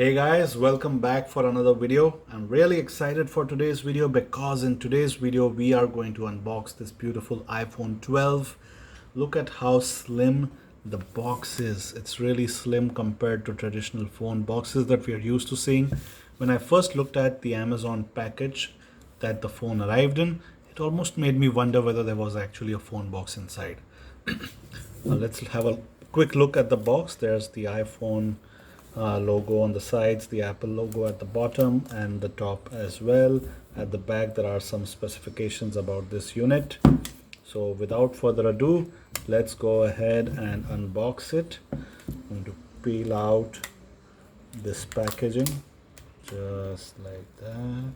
Hey guys, welcome back for another video. I'm really excited for today's video because in today's video we are going to unbox this beautiful iPhone 12. Look at how slim the box is. It's really slim compared to traditional phone boxes that we are used to seeing. When I first looked at the Amazon package that the phone arrived in, it almost made me wonder whether there was actually a phone box inside. Let's have a quick look at the box. There's the iPhone logo on the sides, the Apple logo at the bottom and the top as well. At the back there are some specifications about this unit. So without further ado, let's go ahead and unbox it. I'm going to peel out this packaging just like that.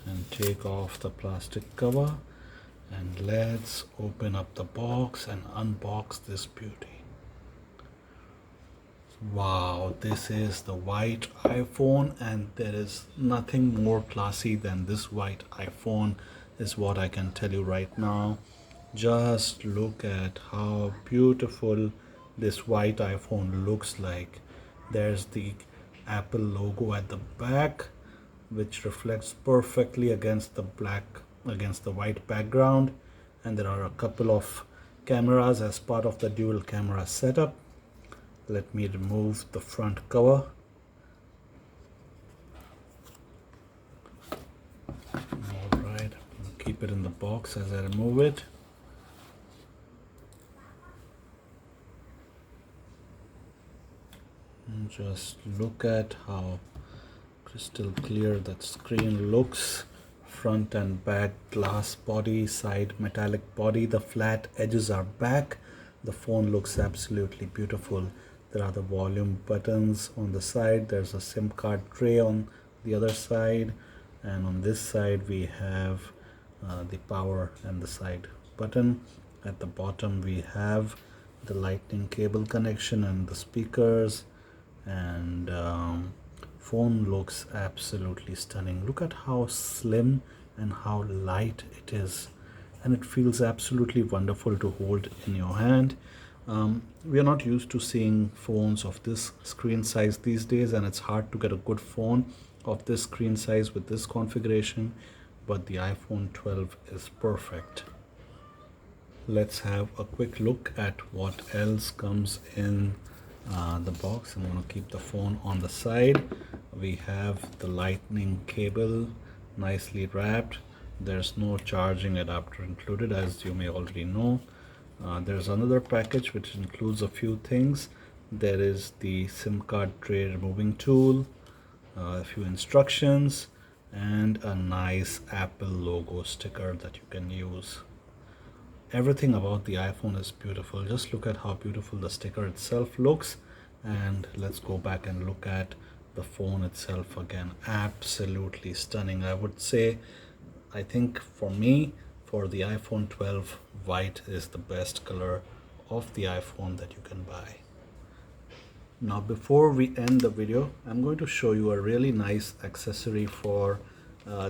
And take off the plastic cover. And let's open up the box and unbox this beauty. Wow, this is the white iPhone, and there is nothing more classy than this white iPhone is what I can tell you right now. Just look at how beautiful this white iPhone looks like. There's the Apple logo at the back, which reflects perfectly against the white background, and there are a couple of cameras as part of the dual camera setup. Let me remove the front cover. All right, I'll keep it in the box as I remove it. And just look at how crystal clear that screen looks. Front and back glass body, side metallic body. The flat edges are back. The phone looks absolutely beautiful. There are the volume buttons on the side. There's a SIM card tray on the other side, and on this side we have the power and the side button. At the bottom we have the lightning cable connection and the speakers, and phone looks absolutely stunning. Look at how slim and how light it is, and it feels absolutely wonderful to hold in your hand. We are not used to seeing phones of this screen size these days, and it's hard to get a good phone of this screen size with this configuration, but the iPhone 12 is perfect. Let's have a quick look at what else comes in the box. I'm going to keep the phone on the side. We have the lightning cable nicely wrapped. There's no charging adapter included, as you may already know. There's another package which includes a few things. There is the SIM card tray removing tool, a few instructions, and a nice Apple logo sticker that you can use. Everything about the iPhone is beautiful. Just look at how beautiful the sticker itself looks, and let's go back and look at the phone itself again. Absolutely stunning. I would say, I think for me, for the iPhone 12, white is the best color of the iPhone that you can buy. Now before we end the video, I'm going to show you a really nice accessory for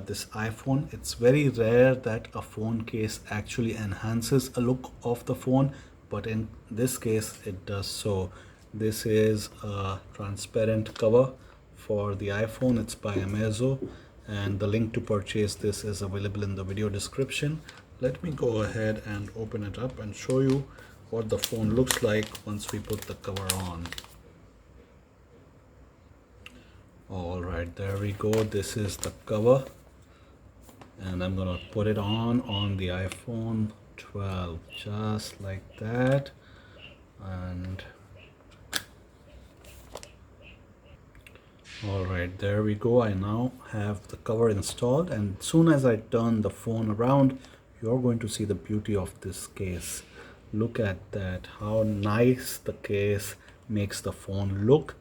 this iPhone. It's very rare that a phone case actually enhances a look of the phone, but in this case it does so. This is a transparent cover for the iPhone. It's by Amazon, and the link to purchase this is available in the video description. Let me go ahead and open it up and show you what the phone looks like once we put the cover on. All right, there we go. This is the cover, and I'm gonna put it on the iPhone 12 just like that. And all right, there we go. I now have the cover installed, and soon as I turn the phone around, you're going to see the beauty of this case. Look at that, how nice the case makes the phone look.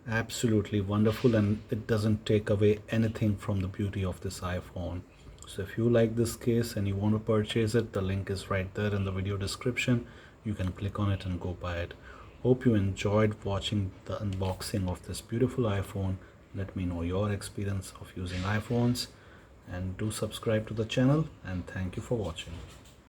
Absolutely wonderful, and it doesn't take away anything from the beauty of this iPhone. So if you like this case and you want to purchase it, the link is right there in the video description. You can click on it and go buy it. Hope you enjoyed watching the unboxing of this beautiful iPhone. Let me know your experience of using iPhones, and do subscribe to the channel, and thank you for watching.